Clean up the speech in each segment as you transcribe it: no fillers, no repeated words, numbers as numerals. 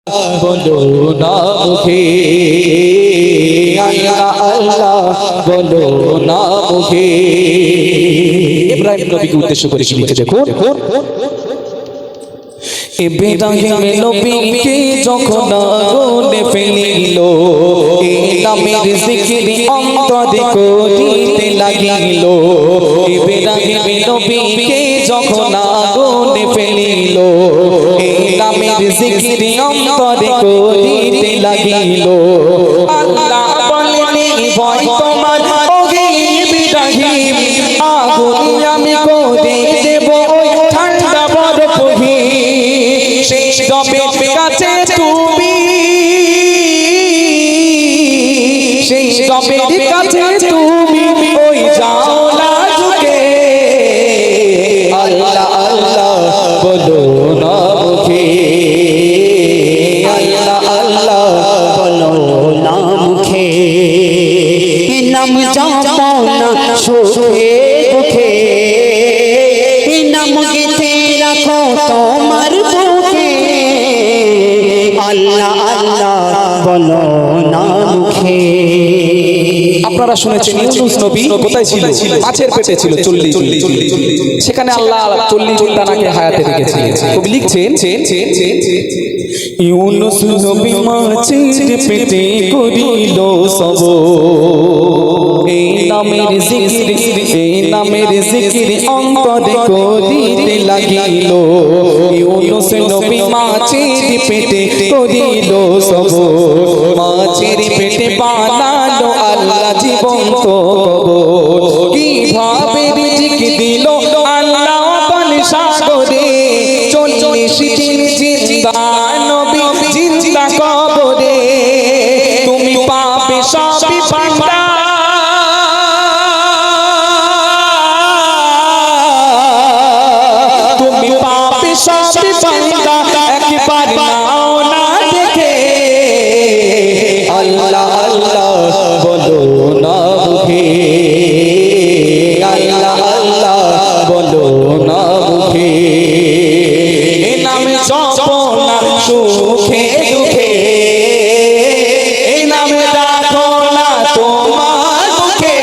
বলো না মুখে, আল্লাহ আল্লাহ বলো না মুখে। ইব্রাহিম নবীকে উদ্দেশ্য করে কি লিখে দেখুন। ইব্রাহিম নবীকে যখন আগুনে ফেলিল, এই নামের জিকির অন্তরে করিতে লাগিল। ইব্রাহিম নবীকে যখন আগুনে ফেলিল, এই নামের জিকির অন্তরে করিতে লাগিল। আল্লাহ বলেন ভয় তোমার ওহে ইব্রাহিম, আগুন আমি করে দেব ওই ঠান্ডা বরফহি। সেই রবের কাছে তুমি, সেই রবের কাছে তুমি ওই যাও না ঝুঁকে। আল্লাহ আল্লাহ বলো না মুখে, আল্লাহ আল্লাহ বলো না মুখে। নাম জপো না সুখে দুঃখে, নাম গেথে রাখো তোমার বুকে। আল্লাহ আল্লাহ বলো না মুখে। আপনারা শুনেছেন ইউনূস নবী কোথায় ছিল? মাছের পেটে ছিল 40 দিন। সেখানে আল্লাহ 40 দিন তাকে হায়াতে রেখেছিলেন। কবি লিখছেন, ইউনূস নবী মাছের পেটে করিল সবর, এই নামের জিকির, এই নামের জিকির অন্তরে করিতে লাগিল। ইউনূস নবী মাছের পেটে করিল সবর, মাছের পেটে বানালো আল্লাহ জীবন্ত কবর। কিভাবে রিজিক দিল আল্লাহ পানি সাগরে, 40 দিন জিন্দা নবী জিন্দা কবরে। তুমি পাবে সবই পান্ডা, তুমি পাবে সবই পান্ডা, একবার নাও না দেখে। আল্লাহ আল্লাহ বলো না মুখে, আল্লাহ আল্লাহ বলো না মুখে। নাম জপো না সুখে দুঃখে, এই নাম রাখো না তোমার মুখে।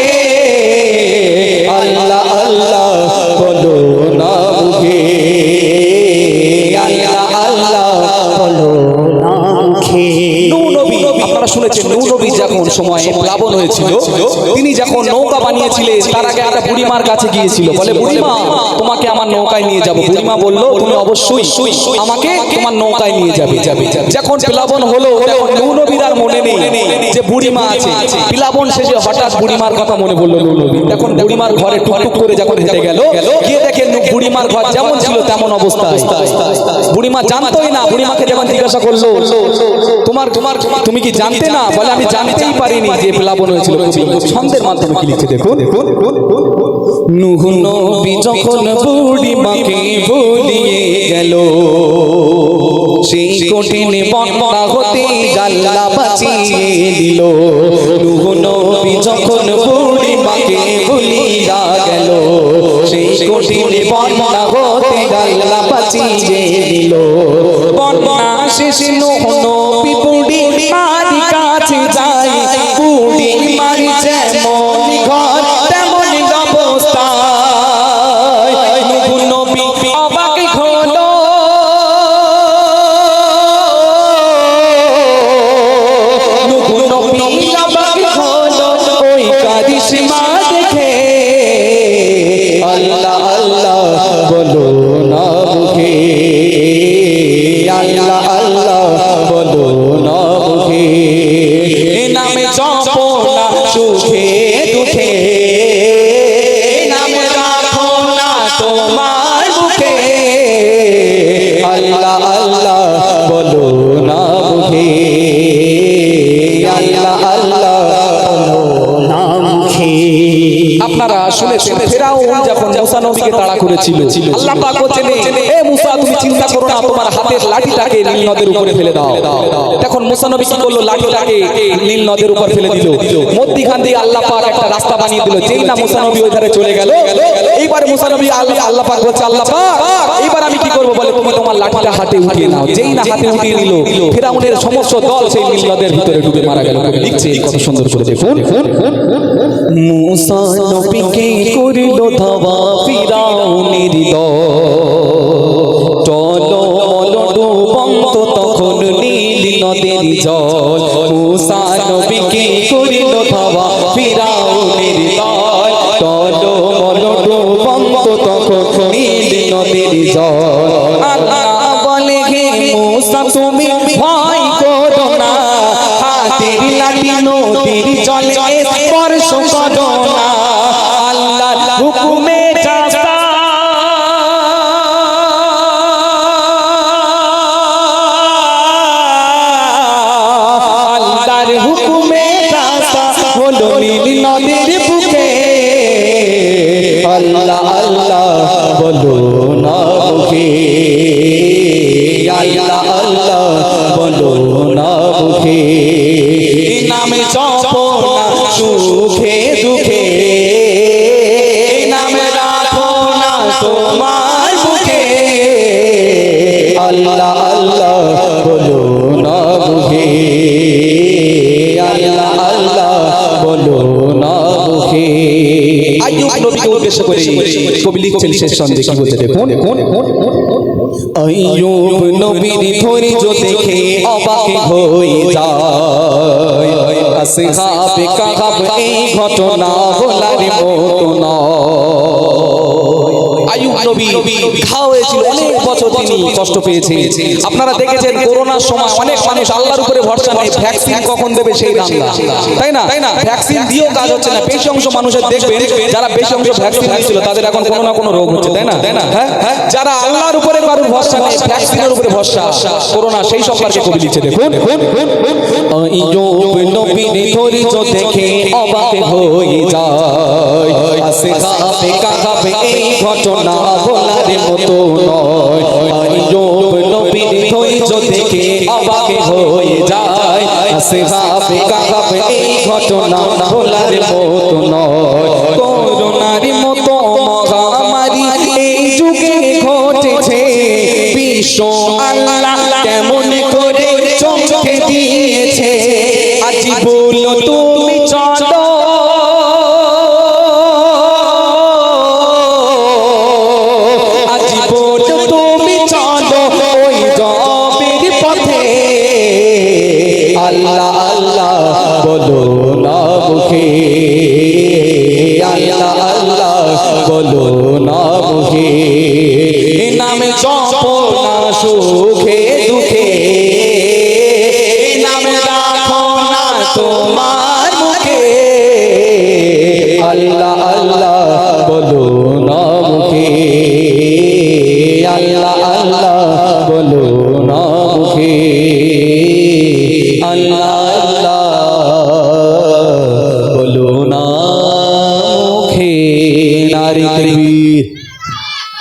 আল্লাহ আল্লাহ বলো না মুখে, আল্লাহ আল্লাহ বলো না মুখে। আপনারা শুনেছেন নূহ নবী যখন সময় প্লাবন হয়েছিল, তিনি যখন নৌকা বানিয়েছিলেন তার আগে একটা বুড়িমার কাছে গিয়েছিল। বলে, বুড়িমা তোমাকে আমার নৌকায় নিয়ে যাব। বুড়িমা বলল, তুমি অবশ্যই আমাকে তোমার নৌকায় নিয়ে যাবে। যখন প্লাবন হলো, নূহ নবীর আর মনে নেই যে বুড়িমা আছে। প্লাবন শেষে হঠাৎ বুড়িমার কথা মনে পড়লো নূহ নবী। তখন বুড়িমার ঘরে টুকটুক করে যখন হেঁটে গেল, গিয়ে দেখেন বুড়িমার ঘর যেমন ছিল তেমন অবস্থা। বুড়িমা জানতোই না। বুড়িমাকে যখন জিজ্ঞাসা করলো, তুমি কি জানতে না? বলে, আমি জানতেই পারিনি যে প্লাবন হয়েছিল। ছন্দের মাধ্যমে কি লিখে দেখুন। নূহ নবী যখন বুড়িমাকে ভুলিয়ে গেল, সেই কঠিন বন্যা হতে আল্লাহ বাঁচিয়ে দিল। নূহ নবী যখন বুড়িমাকে ভুলিয়া গেল, সেই কঠিন বন্যা হতে আল্লাহ বাঁচিয়ে দিল। বন্যা শেষে নূহ নবী বুড়িমার কাছে যায়, বুড়িমার যেমন ঘর তেমন অবস্থা। নূহ নবী অবাক হলো, নূহ নবী অবাক হলো ওই কারিশমা দেখে। আল্লাহ আল্লাহ বলো না মুখে, আল্লাহ আল্লাহ বলো না মুখে। নামে জপো না সুখে দুঃখে, নামে রাখো না তোমার মুখে। আল্লাহ আল্লাহ বলো না মুখে, আল্লাহ আল্লাহ বলো না মুখে। আপনারা শুনেছেন ফেরাউন যখন মুসা নবীকে তাড়া করেছিল, আল্লাহ পাক বলেন, এ মুসা তুমি চিন্তা করো না, তোমার হাতের লাঠিটাকে নীল নদের উপরে ফেলে দাও। তখন মুসা নবী কি করলো? লাঠিটাকে নীল নদের উপর ফেলে দিল। মধ্যখান দিয়ে আল্লাহ পাক একটা রাস্তা বানিয়ে দিল। যেই না মুসা নবী ওই ধারে চলে গেল, এইবার মুসা নবী আল্লাহ পাক বলছে, আল্লাহ পাক এইবার আমি কি করবো বলে, তুমি তোমার লাঠিটা হাতে উঠিয়ে নাও। যেই না হাতে উঠিয়ে নিল, ফিরআউনের সমস্ত দল সেই নীল নদের ভিতরে ডুবে মারা গেল। কবি লিখছে কত সুন্দর করে দেখুন। মুসা নবীকে করিল ধাওয়া ফিরাউনের দল, চলো মলো ডুবন্ত তখন নীল নদের জল। মুসা নবীকে করিল ধাওয়া ফিরাউনের দল, চলো মলো ডুবন্ত তখন নীল নদের জল। আল্লাহ বলে হে মুসা তুমি ভয় করো না, হাতের লাঠি নদীর জলে স্পর্শ করো না। আল্লাহর হুকুমে রাস্তা আল্লাহর হুকুমে রাস্তা হলো নীল নদীর বুকে। আল্লাহ আল্লাহ বলো না মুখে, আল্লাহ আল্লাহ বলো না মুখে। নামে জপো না সুখে দুঃখে, নামে রাখো না তোমার বুকে। আল্লাহ আল্লাহ বলো না মুখে, আল্লাহ আল্লাহ বলো না মুখে। আইয়ুব নবীকে উদ্দেশ্য করে কবি লিখছেন শেষ ছন্দে কি বলতে দেখুন। আইয়ুব নবীর ধৈর্য দেখে অবাক হয়ে যায়, আসহাবে কাহাব এই ঘটনা বলার মতো নয়। আইয়ুব নবী ঘা হয়েছিল, অনেক বছর তিনি কষ্ট পেয়েছেন। আপনারা দেখেছেন করোনার সময় অনেক মানুষ আল্লাহর উপরে ভরসা নেই, ভ্যাকসিন কখন দেবে সেই দাঙ্গা, তাই না? ভ্যাকসিন দিয়েও কাজ হচ্ছে না। বেশি অংশ মানুষের দেখবেন যারা বেশি অংশ ভ্যাকসিন দিয়েছিল তাদের এখন কোনো না কোনো রোগ হচ্ছে, তাই না? হ্যাঁ, যারা আল্লাহর উপরে কারোর ভরসা নেই, ভ্যাকসিনের উপরে ভরসা, করোনা সেই সম্পর্কে কবি লিখছে দেখুন। আইয়ুব নবীর ধৈর্য দেখে অবাক হয়ে যায়, আসহাবে কাহাব এই ঘটনা বলার মতো নয়। আইয়ুব নবীর ধৈর্য দেখে অবাক হয়ে যায়, আসহাবে কাহাব এই ঘটনা বলার মতো নয়। করোনার মতো মহামারী এই যুগে ঘটেছে, বিশ্ব আল্লাহ কেমন করে চমকে দিয়েছে। আজ বলো তুমি চলো, আজ বলো তুমি চলো ওই জবের পথে। আল্লাহ আল্লাহ বলো না মুখে, আল্লাহ আল্লাহ বলো না মুখে। নামে জপো না সুখে দুঃখে, নামে রাখো না তোমার মুখে। আল্লাহ